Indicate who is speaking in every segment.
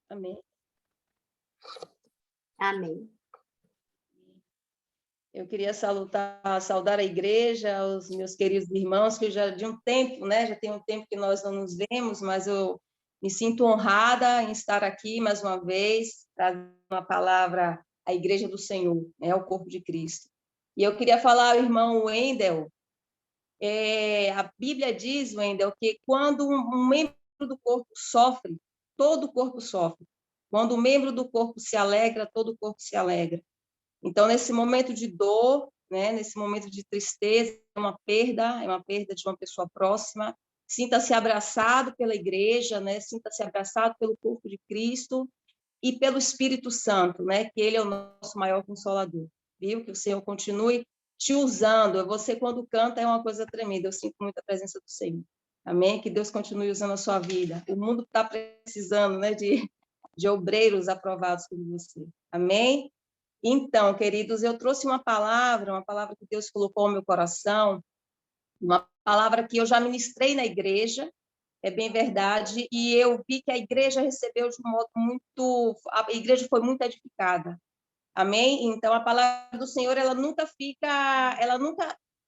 Speaker 1: Amém.
Speaker 2: Amém.
Speaker 1: Eu queria saudar a igreja, os meus queridos irmãos, que já de um tempo, né? Já tem um tempo que nós não nos vemos, mas eu me sinto honrada em estar aqui mais uma vez, trazendo uma palavra à igreja do Senhor, né? Ao corpo de Cristo. E eu queria falar ao irmão Wendel, a Bíblia diz, Wendel, que quando um membro do corpo sofre, todo o corpo sofre. Quando um membro do corpo se alegra, todo o corpo se alegra. Então, nesse momento de dor, né, nesse momento de tristeza, é uma perda de uma pessoa próxima. Sinta-se abraçado pela igreja, né? Sinta-se abraçado pelo corpo de Cristo e pelo Espírito Santo, né? Que ele é o nosso maior consolador. Viu? Que o Senhor continue te usando. Você, quando canta, é uma coisa tremenda. Eu sinto muita presença do Senhor. Amém? Que Deus continue usando a sua vida. O mundo está precisando, né, de obreiros aprovados como você. Amém? Então, queridos, eu trouxe uma palavra que Deus colocou no meu coração, uma palavra que eu já ministrei na igreja, é bem verdade, e eu vi que a igreja recebeu de um modo a igreja foi muito edificada. Amém? Então, a palavra do Senhor, ela nunca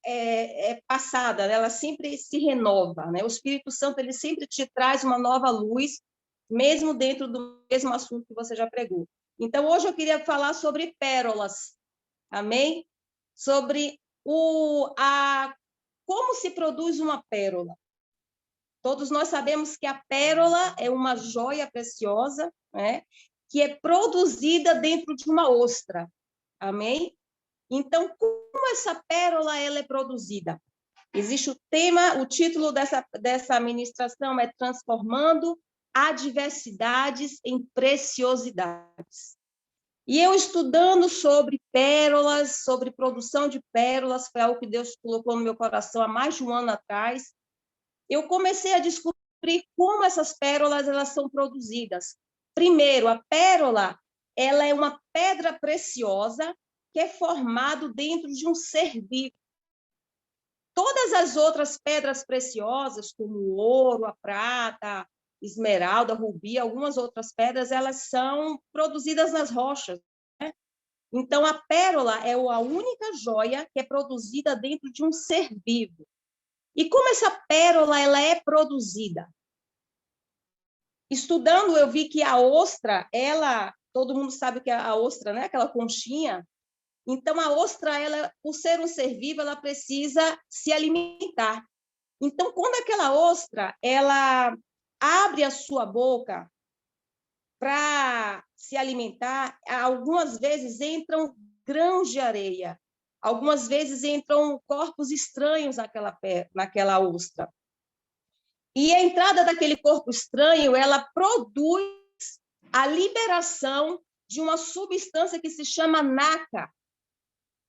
Speaker 1: é passada, né? Ela sempre se renova, né? O Espírito Santo, ele sempre te traz uma nova luz, mesmo dentro do mesmo assunto que você já pregou. Então, hoje eu queria falar sobre pérolas, amém? Sobre como se produz uma pérola. Todos nós sabemos que a pérola é uma joia preciosa, né? Que é produzida dentro de uma ostra, amém? Então, como essa pérola ela é produzida? Existe o título dessa ministração é Transformando Adversidades em Preciosidades. E eu estudando sobre pérolas, sobre produção de pérolas, foi algo que Deus colocou no meu coração há mais de um ano atrás, eu comecei a descobrir como essas pérolas elas são produzidas. Primeiro, a pérola ela é uma pedra preciosa que é formado dentro de um ser vivo. Todas as outras pedras preciosas, como o ouro, a prata, esmeralda, rubi, algumas outras pedras, elas são produzidas nas rochas, né? Então, a pérola é a única joia que é produzida dentro de um ser vivo. E como essa pérola ela é produzida? Estudando, eu vi que a ostra, todo mundo sabe o que é a ostra, né? Aquela conchinha. Então, a ostra, ela, por ser um ser vivo, ela precisa se alimentar. Então, quando aquela ostra, ela abre a sua boca para se alimentar, algumas vezes entram grãos de areia, algumas vezes entram corpos estranhos naquela ostra. E a entrada daquele corpo estranho, ela produz a liberação de uma substância que se chama nácar.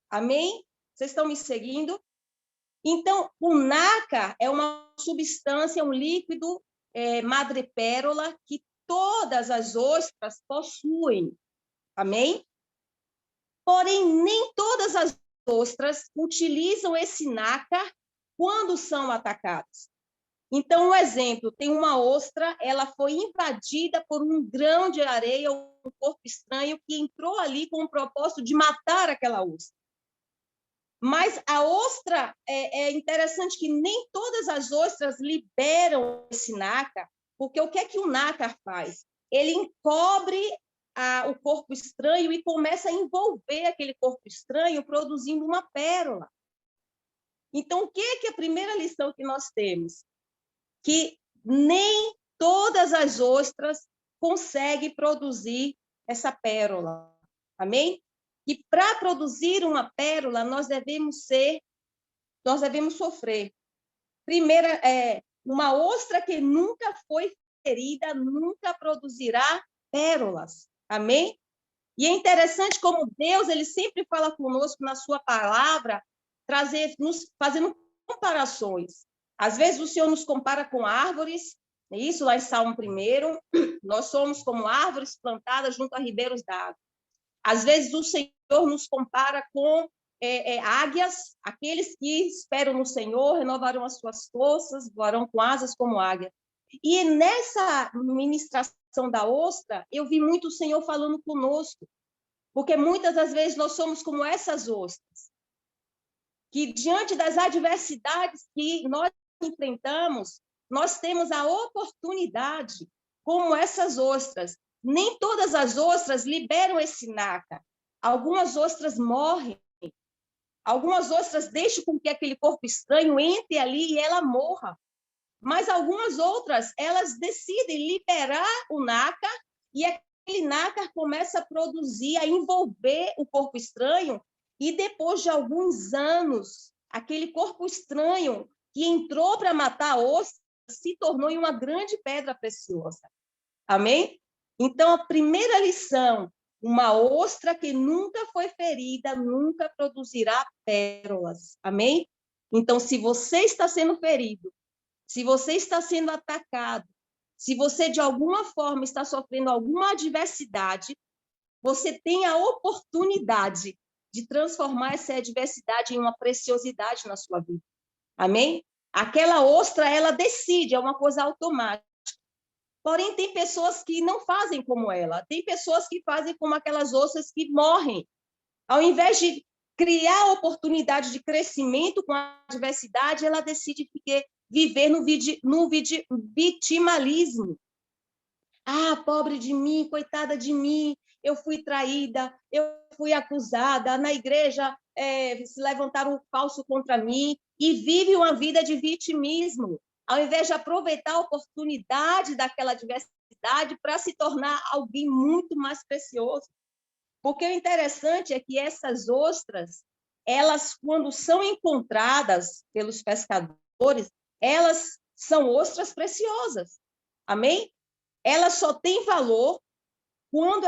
Speaker 1: Amém? Vocês estão me seguindo? Então, o nácar é uma substância, um líquido madrepérola que todas as ostras possuem. Amém? Porém, nem todas as ostras utilizam esse nácar quando são atacadas. Então, um exemplo, tem uma ostra, ela foi invadida por um grão de areia ou um corpo estranho que entrou ali com o propósito de matar aquela ostra. Mas a ostra, é interessante que nem todas as ostras liberam esse nácar, porque o que é que o nácar faz? Ele encobre o corpo estranho e começa a envolver aquele corpo estranho, produzindo uma pérola. Então, o que é a primeira lição que nós temos? Que nem todas as ostras conseguem produzir essa pérola. Amém? E para produzir uma pérola, nós devemos sofrer. Primeiro, uma ostra que nunca foi ferida, nunca produzirá pérolas. Amém? E é interessante como Deus, ele sempre fala conosco na sua palavra, fazendo comparações. Às vezes o Senhor nos compara com árvores, isso lá em Salmo 1, nós somos como árvores plantadas junto a ribeiros d'água. Às vezes o Senhor nos compara com águias, aqueles que esperam no Senhor, renovarão as suas forças, voarão com asas como águia. E nessa ministração da ostra, eu vi muito o Senhor falando conosco, porque muitas das vezes nós somos como essas ostras, que diante das adversidades que nós enfrentamos, nós temos a oportunidade, como essas ostras. Nem todas as ostras liberam esse nácar. Algumas ostras morrem. Algumas ostras deixam com que aquele corpo estranho entre ali e ela morra. Mas algumas outras, elas decidem liberar o nácar e aquele nácar começa a produzir, a envolver o corpo estranho e depois de alguns anos, aquele corpo estranho que entrou para matar a ostra se tornou em uma grande pedra preciosa. Amém? Então, a primeira lição, uma ostra que nunca foi ferida, nunca produzirá pérolas. Amém? Então, se você está sendo ferido, se você está sendo atacado, se você de alguma forma está sofrendo alguma adversidade, você tem a oportunidade de transformar essa adversidade em uma preciosidade na sua vida. Amém? Aquela ostra, ela decide, é uma coisa automática. Porém, tem pessoas que não fazem como ela. Tem pessoas que fazem como aquelas ostras que morrem. Ao invés de criar oportunidade de crescimento com a adversidade, ela decide viver no vitimalismo. Ah, pobre de mim, coitada de mim, eu fui traída, eu fui acusada, na igreja se levantaram um falso contra mim, e vive uma vida de vitimismo, ao invés de aproveitar a oportunidade daquela adversidade para se tornar alguém muito mais precioso. Porque o interessante é que essas ostras, elas, quando são encontradas pelos pescadores, elas são ostras preciosas. Amém? Elas só têm valor quando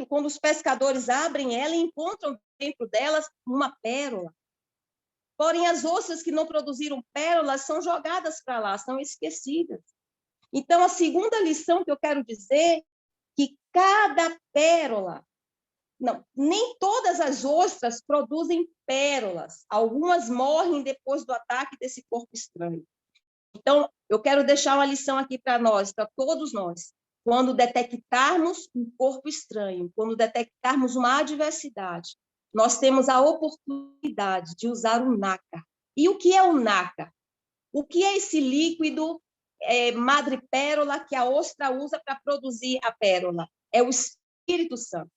Speaker 1: quando os pescadores abrem ela e encontram dentro delas uma pérola. Porém, as ostras que não produziram pérolas são jogadas para lá, são esquecidas. Então, a segunda lição que eu quero dizer é que cada pérola, não, nem todas as ostras produzem pérolas. Algumas morrem depois do ataque desse corpo estranho. Então, eu quero deixar uma lição aqui para nós, para todos nós. Quando detectarmos um corpo estranho, quando detectarmos uma adversidade, nós temos a oportunidade de usar o nácar. E o que é o nácar? O que é esse líquido madrepérola que a ostra usa para produzir a pérola? É o Espírito Santo.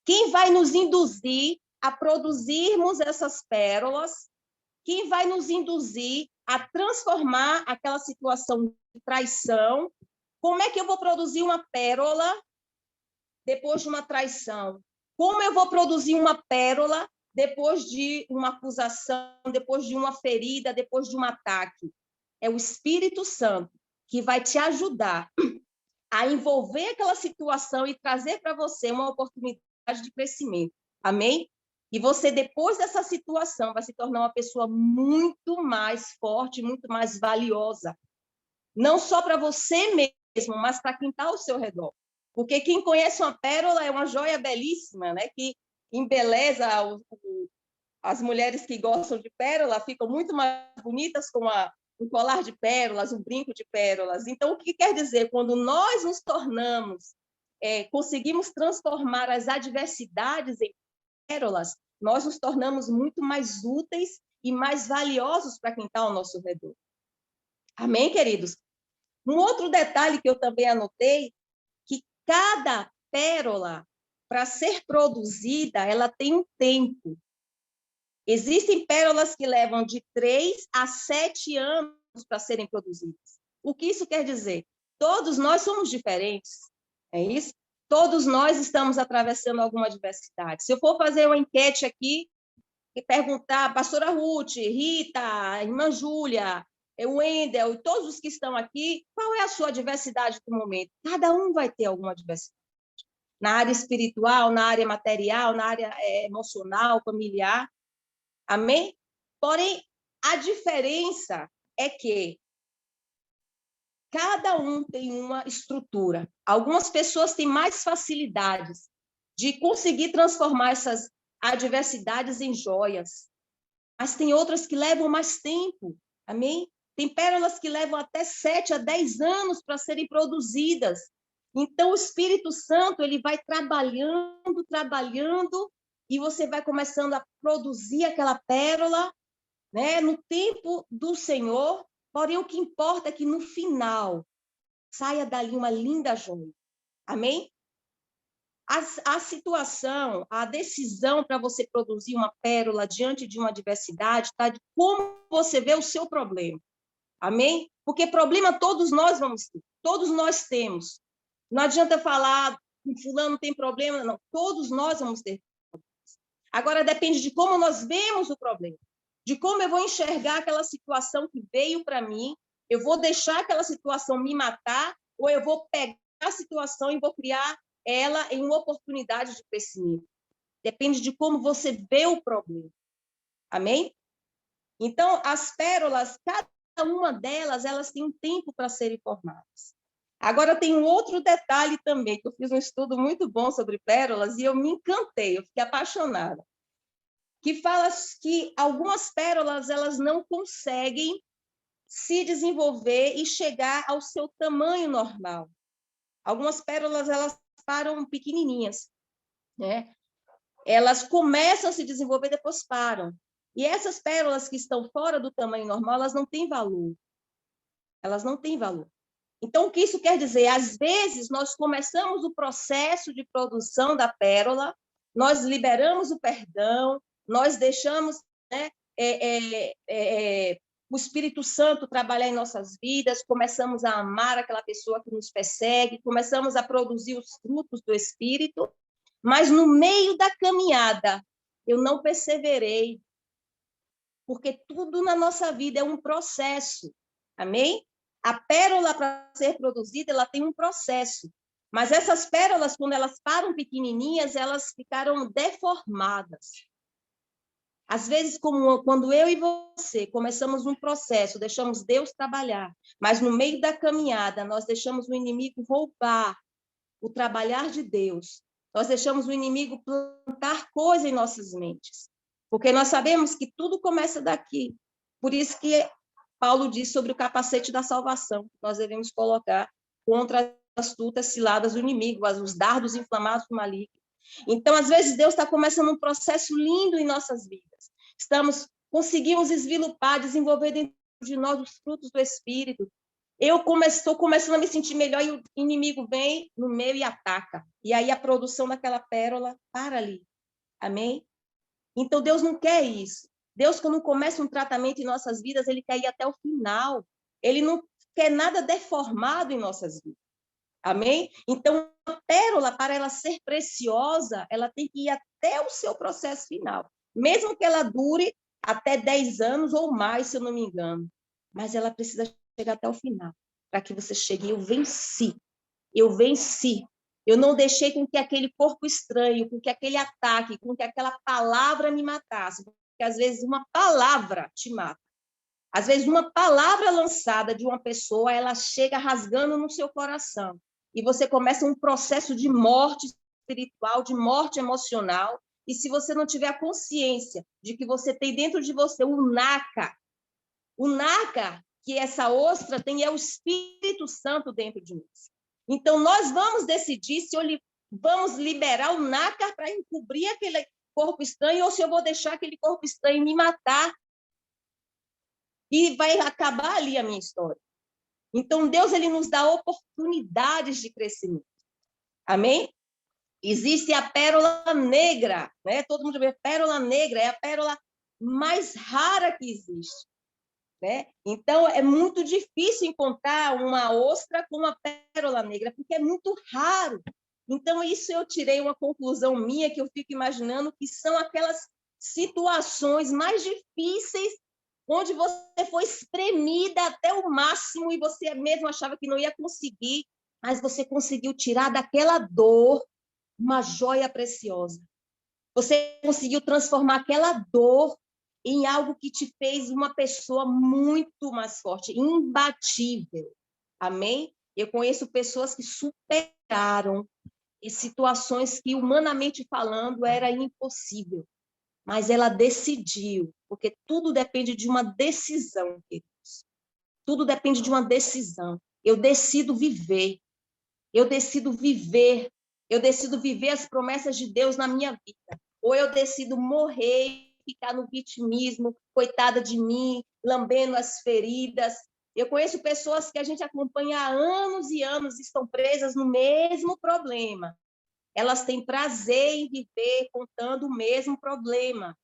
Speaker 1: Quem vai nos induzir a produzirmos essas pérolas? Quem vai nos induzir a transformar aquela situação de traição? Como é que eu vou produzir uma pérola depois de uma traição? Como eu vou produzir uma pérola depois de uma acusação, depois de uma ferida, depois de um ataque? É o Espírito Santo que vai te ajudar a envolver aquela situação e trazer para você uma oportunidade de crescimento. Amém? E você, depois dessa situação, vai se tornar uma pessoa muito mais forte, muito mais valiosa. Não só para você mesmo, mas para quem está ao seu redor. Porque quem conhece uma pérola é uma joia belíssima, né? Que embeleza as mulheres que gostam de pérola, ficam muito mais bonitas com um colar de pérolas, um brinco de pérolas. Então, o que quer dizer? Quando nós nos tornamos, conseguimos transformar as adversidades em pérolas, nós nos tornamos muito mais úteis e mais valiosos para quem está ao nosso redor. Amém, queridos? Um outro detalhe que eu também anotei, que cada pérola, para ser produzida, ela tem um tempo. Existem pérolas que levam de 3 a 7 anos para serem produzidas. O que isso quer dizer? Todos nós somos diferentes, é isso? Todos nós estamos atravessando alguma adversidade. Se eu for fazer uma enquete aqui e perguntar, pastora Ruth, Rita, irmã Júlia, o Wendel e todos os que estão aqui, qual é a sua adversidade do momento? Cada um vai ter alguma adversidade. Na área espiritual, na área material, na área emocional, familiar. Amém? Porém, a diferença é que cada um tem uma estrutura. Algumas pessoas têm mais facilidades de conseguir transformar essas adversidades em joias, mas tem outras que levam mais tempo. Amém? Tem pérolas que levam até 7 a 10 anos para serem produzidas. Então, o Espírito Santo ele vai trabalhando, e você vai começando a produzir aquela pérola, né, no tempo do Senhor. Porém, o que importa é que no final saia dali uma linda joia. Amém? A situação, a decisão para você produzir uma pérola diante de uma adversidade está de como você vê o seu problema. Amém? Porque problema todos nós vamos ter, todos nós temos. Não adianta falar que fulano tem problema, não. Todos nós vamos ter. Agora depende de como nós vemos o problema, de como eu vou enxergar aquela situação que veio para mim. Eu vou deixar aquela situação me matar, ou eu vou pegar a situação e vou criar ela em uma oportunidade de crescimento. Depende de como você vê o problema. Amém? Então, as pérolas, cada uma delas, elas têm um tempo para serem formadas. Agora, tem um outro detalhe também, que eu fiz um estudo muito bom sobre pérolas e eu me encantei, eu fiquei apaixonada, que fala que algumas pérolas elas não conseguem se desenvolver e chegar ao seu tamanho normal. Algumas pérolas, elas param pequenininhas, né? Elas começam a se desenvolver, depois param. E essas pérolas que estão fora do tamanho normal, elas não têm valor. Elas não têm valor. Então, o que isso quer dizer? Às vezes, nós começamos o processo de produção da pérola, nós liberamos o perdão, nós deixamos, né, o Espírito Santo trabalhar em nossas vidas, começamos a amar aquela pessoa que nos persegue, começamos a produzir os frutos do Espírito, mas no meio da caminhada, eu não perseverei, porque tudo na nossa vida é um processo, amém? A pérola, para ser produzida, ela tem um processo, mas essas pérolas, quando elas param pequenininhas, elas ficaram deformadas. Às vezes, quando eu e você começamos um processo, deixamos Deus trabalhar, mas no meio da caminhada, nós deixamos o inimigo roubar o trabalhar de Deus. Nós deixamos o inimigo plantar coisa em nossas mentes, porque nós sabemos que tudo começa daqui. Por isso que Paulo diz sobre o capacete da salvação, que nós devemos colocar contra as astutas ciladas do inimigo, os dardos inflamados do maligno. Então, às vezes, Deus está começando um processo lindo em nossas vidas. Conseguimos esvilupar, desenvolver dentro de nós os frutos do Espírito. Eu estou começando a me sentir melhor e o inimigo vem no meio e ataca. E aí a produção daquela pérola para ali. Amém? Então, Deus não quer isso. Deus, quando começa um tratamento em nossas vidas, ele quer ir até o final. Ele não quer nada deformado em nossas vidas. Amém? Então, a pérola, para ela ser preciosa, ela tem que ir até o seu processo final. Mesmo que ela dure até 10 anos ou mais, se eu não me engano. Mas ela precisa chegar até o final, para que você chegue. Eu venci. Eu venci. Eu não deixei com que aquele corpo estranho, com que aquele ataque, com que aquela palavra me matasse. Porque, às vezes, uma palavra te mata. Às vezes, uma palavra lançada de uma pessoa, ela chega rasgando no seu coração. E você começa um processo de morte espiritual, de morte emocional. E se você não tiver a consciência de que você tem dentro de você o NACA que essa ostra tem é o Espírito Santo dentro de nós. Então, nós vamos decidir se vamos liberar o NACA para encobrir aquele corpo estranho ou se eu vou deixar aquele corpo estranho me matar e vai acabar ali a minha história. Então, Deus ele nos dá oportunidades de crescimento. Amém? Existe a pérola negra, né? Todo mundo vê pérola negra, é a pérola mais rara que existe, né? Então, é muito difícil encontrar uma ostra com uma pérola negra, porque é muito raro. Então, isso eu tirei uma conclusão minha, que eu fico imaginando que são aquelas situações mais difíceis onde você foi espremida até o máximo e você mesmo achava que não ia conseguir, mas você conseguiu tirar daquela dor uma joia preciosa. Você conseguiu transformar aquela dor em algo que te fez uma pessoa muito mais forte, imbatível. Amém? Eu conheço pessoas que superaram situações que, humanamente falando, era impossível. Mas ela decidiu, porque tudo depende de uma decisão, queridos. Tudo depende de uma decisão. Eu decido viver. Eu decido viver. Eu decido viver as promessas de Deus na minha vida. Ou eu decido morrer, ficar no vitimismo, coitada de mim, lambendo as feridas. Eu conheço pessoas que a gente acompanha há anos e anos e estão presas no mesmo problema. Elas têm prazer em viver contando o mesmo problema.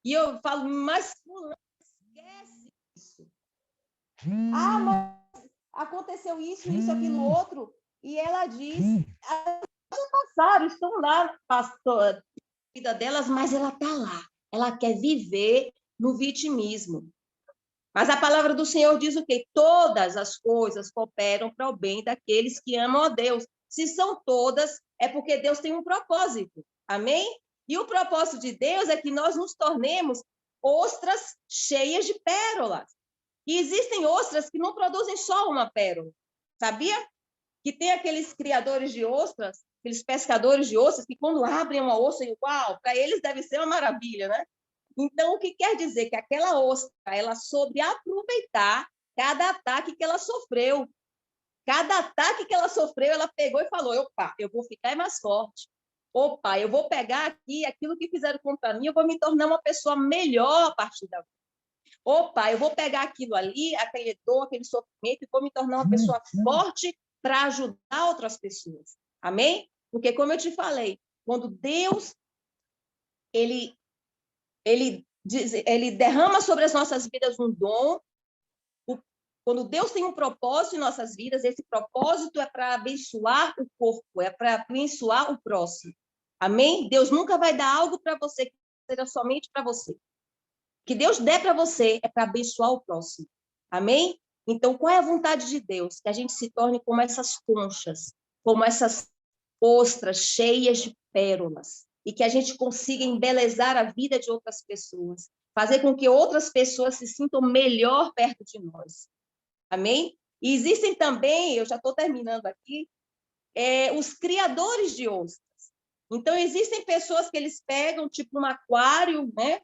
Speaker 1: E eu falo, mas fulano, esquece isso. Ah, mas aconteceu isso, aquilo, outro. E ela diz, já passaram, estão lá, pastor, a vida delas, mas ela está lá. Ela quer viver no vitimismo. Mas a palavra do Senhor diz o quê? Todas as coisas cooperam para o bem daqueles que amam a Deus. Se são todas, é porque Deus tem um propósito. Amém? E o propósito de Deus é que nós nos tornemos ostras cheias de pérolas. E existem ostras que não produzem só uma pérola. Sabia? Que tem aqueles criadores de ostras, aqueles pescadores de ostras, que quando abrem uma ostra, uau, para eles deve ser uma maravilha, né? Então, o que quer dizer? Que aquela ostra, ela soube aproveitar cada ataque que ela sofreu. Cada ataque que ela sofreu, ela pegou e falou, opa, eu vou ficar mais forte. Opa, eu vou pegar aqui aquilo que fizeram contra mim, eu vou me tornar uma pessoa melhor a partir da... Opa, eu vou pegar aquilo ali, aquele dor, aquele sofrimento, e vou me tornar uma pessoa forte para ajudar outras pessoas. Amém? Porque, como eu te falei, quando Deus ele derrama sobre as nossas vidas um dom, quando Deus tem um propósito em nossas vidas, esse propósito é para abençoar o corpo, é para abençoar o próximo. Amém? Deus nunca vai dar algo para você que seja somente para você. O que Deus der para você é para abençoar o próximo. Amém? Então, qual é a vontade de Deus? Que a gente se torne como essas conchas, como essas ostras cheias de pérolas, e que a gente consiga embelezar a vida de outras pessoas, fazer com que outras pessoas se sintam melhor perto de nós. Amém? E existem também, eu já estou terminando aqui, os criadores de ostras. Então, existem pessoas que eles pegam, tipo, um aquário, né?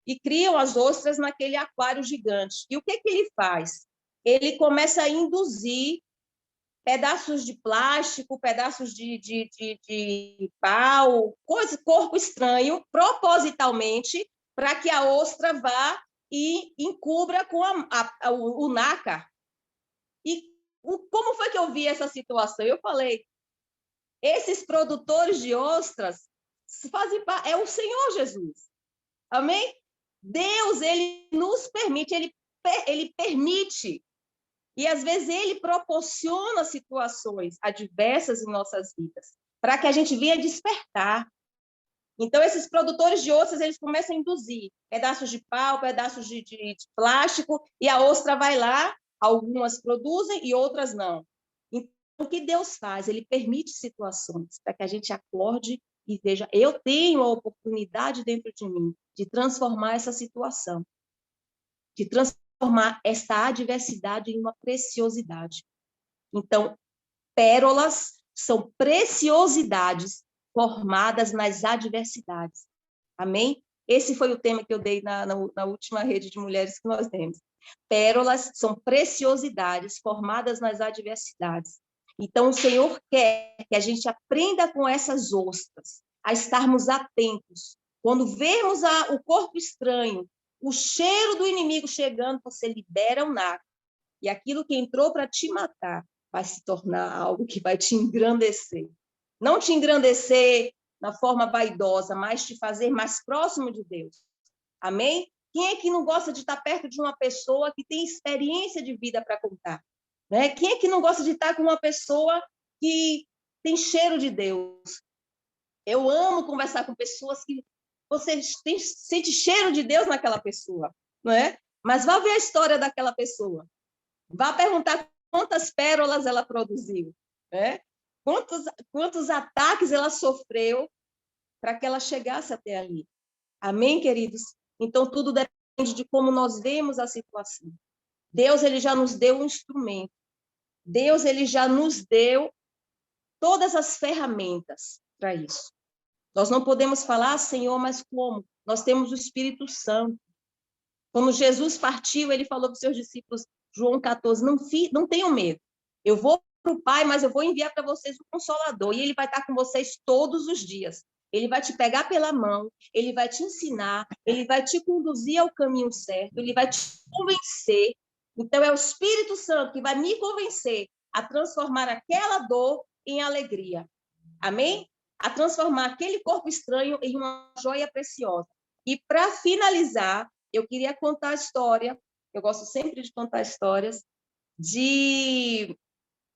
Speaker 1: E criam as ostras naquele aquário gigante. E o que ele faz? Ele começa a induzir pedaços de plástico, pedaços de pau, corpo estranho, propositalmente, para que a ostra vá e encubra com o nácar. E como foi que eu vi essa situação? Eu falei, esses produtores de ostras fazem parte, é o Senhor Jesus. Amém? Deus, ele nos permite, ele permite, e às vezes ele proporciona situações adversas em nossas vidas, para que a gente venha despertar. Então, esses produtores de ostras, eles começam a induzir pedaços de pau, pedaços de plástico, e a ostra vai lá, algumas produzem e outras não. Então, o que Deus faz? Ele permite situações para que a gente acorde e veja, eu tenho a oportunidade dentro de mim de transformar essa situação, de transformar essa adversidade em uma preciosidade. Então, pérolas são preciosidades formadas nas adversidades. Amém? Esse foi o tema que eu dei na última rede de mulheres que nós temos. Pérolas são preciosidades formadas nas adversidades. Então, o Senhor quer que a gente aprenda com essas ostras, a estarmos atentos. Quando vermos o corpo estranho, o cheiro do inimigo chegando, você libera o nácar. E aquilo que entrou para te matar vai se tornar algo que vai te engrandecer. Não te engrandecer na forma vaidosa, mas te fazer mais próximo de Deus. Amém? Quem é que não gosta de estar perto de uma pessoa que tem experiência de vida para contar? Né? Quem é que não gosta de estar com uma pessoa que tem cheiro de Deus? Eu amo conversar com pessoas que você sente cheiro de Deus naquela pessoa, não é? Mas vá ver a história daquela pessoa. Vá perguntar quantas pérolas ela produziu, né? Quantos ataques ela sofreu para que ela chegasse até ali. Amém, queridos? Então, tudo depende de como nós vemos a situação. Deus, ele já nos deu um instrumento. Deus, ele já nos deu todas as ferramentas para isso. Nós não podemos falar, Senhor, mas como? Nós temos o Espírito Santo. Quando Jesus partiu, ele falou para os seus discípulos, João 14, não tenham medo. Eu vou para o Pai, mas eu vou enviar para vocês o Consolador, e ele vai estar com vocês todos os dias. Ele vai te pegar pela mão, ele vai te ensinar, ele vai te conduzir ao caminho certo, ele vai te convencer. Então, é o Espírito Santo que vai me convencer a transformar aquela dor em alegria. Amém? A transformar aquele corpo estranho em uma joia preciosa. E, para finalizar, eu queria contar a história, eu gosto sempre de contar histórias,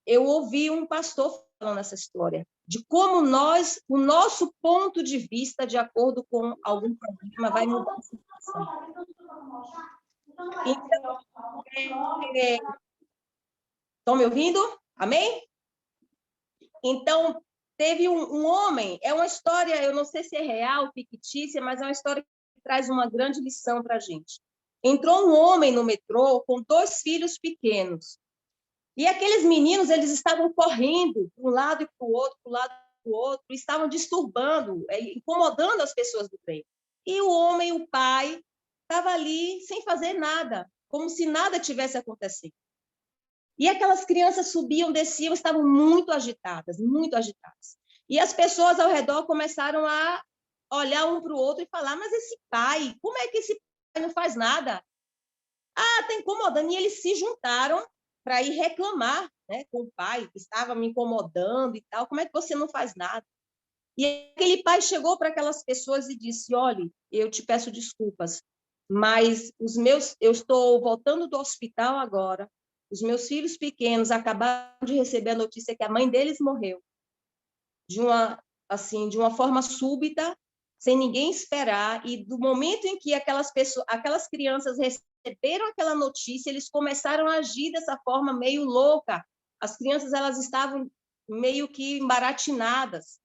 Speaker 1: eu ouvi um pastor falando essa história, de como o nosso ponto de vista, de acordo com algum problema, vai mudar a situação. Então, estão me ouvindo? Amém? Então, teve um homem, é uma história, eu não sei se é real, fictícia, mas é uma história que traz uma grande lição para a gente. Entrou um homem no metrô com 2 filhos pequenos. E aqueles meninos, eles estavam correndo de um lado e para o outro, para o lado e para o outro, estavam disturbando, incomodando as pessoas do trem. E o homem, o pai, estava ali sem fazer nada, como se nada tivesse acontecido. E aquelas crianças subiam, desciam, estavam muito agitadas, muito agitadas. E as pessoas ao redor começaram a olhar um para o outro e falar, mas esse pai, como é que esse pai não faz nada? Ah, está incomodando. E eles se juntaram para ir reclamar, né, com o pai, que estava me incomodando e tal. Como é que você não faz nada? E aquele pai chegou para aquelas pessoas e disse, olhe, eu te peço desculpas, mas eu estou voltando do hospital agora, os meus filhos pequenos acabaram de receber a notícia que a mãe deles morreu de uma forma súbita, sem ninguém esperar, e do momento em que aquelas crianças receberam aquela notícia, eles começaram a agir dessa forma meio louca. As crianças, elas estavam meio que embaratinadas.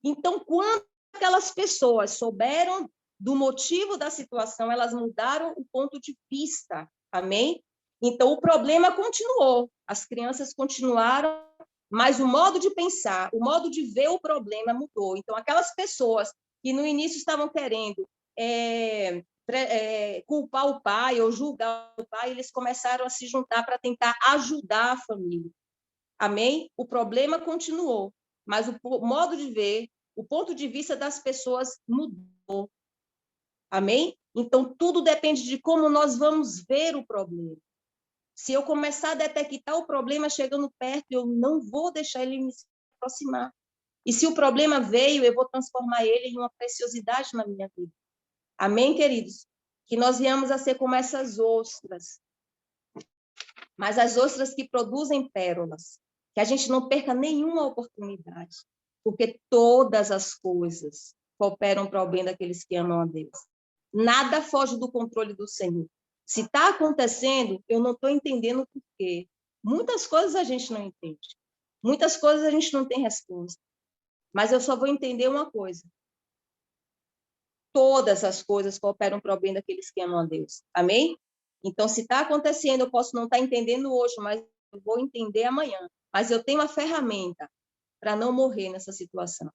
Speaker 1: Então, quando aquelas pessoas souberam do motivo da situação, elas mudaram o ponto de vista, amém? Então, o problema continuou, as crianças continuaram, mas o modo de pensar, o modo de ver o problema mudou. Então, aquelas pessoas que no início estavam querendo culpar o pai ou julgar o pai, eles começaram a se juntar para tentar ajudar a família. Amém? O problema continuou, mas o modo de ver, o ponto de vista das pessoas mudou. Amém? Então, tudo depende de como nós vamos ver o problema. Se eu começar a detectar o problema chegando perto, eu não vou deixar ele me aproximar. E se o problema veio, eu vou transformar ele em uma preciosidade na minha vida. Amém, queridos? Que nós viemos a ser como essas ostras. Mas as ostras que produzem pérolas. Que a gente não perca nenhuma oportunidade. Porque todas as coisas cooperam para o bem daqueles que amam a Deus. Nada foge do controle do Senhor. Se está acontecendo, eu não estou entendendo o porquê. Muitas coisas a gente não entende. Muitas coisas a gente não tem resposta. Mas eu só vou entender uma coisa. Todas as coisas cooperam para o bem daqueles que amam a Deus. Amém? Então, se está acontecendo, eu posso não estar entendendo hoje, mas eu vou entender amanhã. Mas eu tenho uma ferramenta para não morrer nessa situação.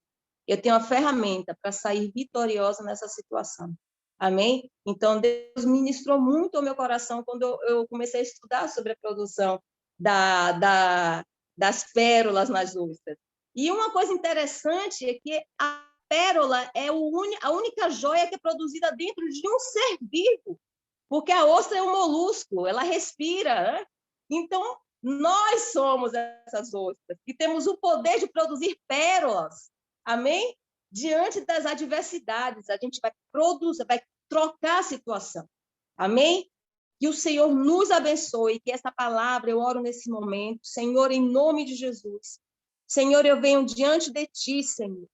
Speaker 1: Eu tenho uma ferramenta para sair vitoriosa nessa situação. Amém? Então, Deus ministrou muito ao meu coração quando eu comecei a estudar sobre a produção das pérolas nas ostras. E uma coisa interessante é que a pérola é a única joia que é produzida dentro de um ser vivo, porque a ostra é um molusco, ela respira. Né? Então, nós somos essas ostras, que temos o poder de produzir pérolas. Amém? Diante das adversidades, a gente vai produzir, vai trocar a situação. Amém? Que o Senhor nos abençoe, que essa palavra, eu oro nesse momento, Senhor, em nome de Jesus. Senhor, eu venho diante de Ti, Senhor.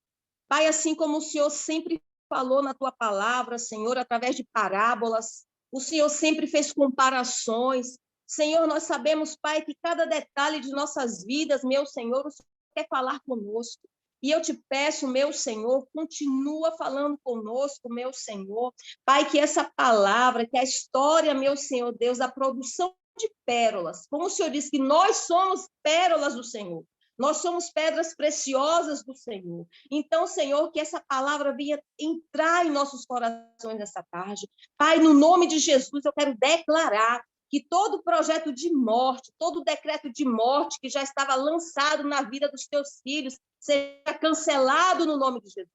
Speaker 1: Pai, assim como o Senhor sempre falou na Tua palavra, Senhor, através de parábolas, o Senhor sempre fez comparações. Senhor, nós sabemos, Pai, que cada detalhe de nossas vidas, meu Senhor, o Senhor quer falar conosco. E eu te peço, meu Senhor, continua falando conosco, meu Senhor. Pai, que essa palavra, que a história, meu Senhor Deus, da produção de pérolas, como o Senhor disse que nós somos pérolas do Senhor. Nós somos pedras preciosas do Senhor. Então, Senhor, que essa palavra venha entrar em nossos corações nessa tarde. Pai, no nome de Jesus, eu quero declarar que que todo projeto de morte, todo decreto de morte que já estava lançado na vida dos teus filhos, seja cancelado no nome de Jesus.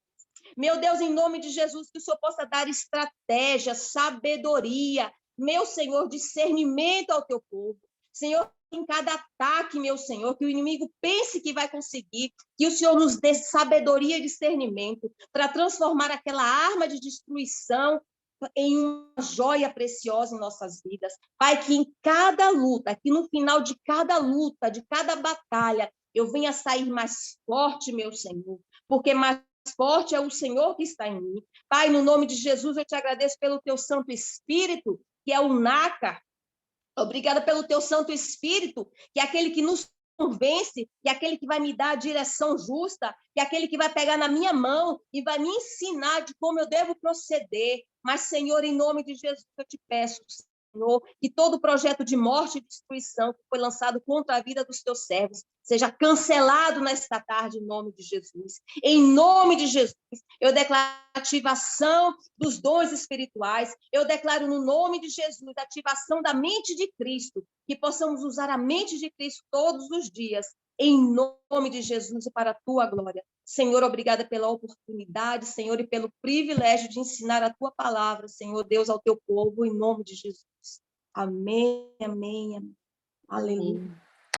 Speaker 1: Meu Deus, em nome de Jesus, que o Senhor possa dar estratégia, sabedoria, meu Senhor, discernimento ao teu povo. Senhor, em cada ataque, meu Senhor, que o inimigo pense que vai conseguir, que o Senhor nos dê sabedoria e discernimento para transformar aquela arma de destruição em uma joia preciosa em nossas vidas. Pai, que em cada luta, que no final de cada luta, de cada batalha, eu venha sair mais forte, meu Senhor, porque mais forte é o Senhor que está em mim. Pai, no nome de Jesus, eu te agradeço pelo teu Santo Espírito, que é o NACA. Obrigada pelo teu Santo Espírito, que é aquele que nos convence, que é aquele que vai me dar a direção justa, que é aquele que vai pegar na minha mão e vai me ensinar de como eu devo proceder. Mas, Senhor, em nome de Jesus, eu te peço, Senhor, que todo projeto de morte e destruição que foi lançado contra a vida dos teus servos seja cancelado nesta tarde, em nome de Jesus. Em nome de Jesus, eu declaro ativação dos dons espirituais, eu declaro no nome de Jesus a ativação da mente de Cristo, que possamos usar a mente de Cristo todos os dias, em nome de Jesus e para a tua glória. Senhor, obrigada pela oportunidade, Senhor, e pelo privilégio de ensinar a tua palavra, Senhor Deus, ao teu povo, em nome de Jesus. Amém, amém, amém. Aleluia.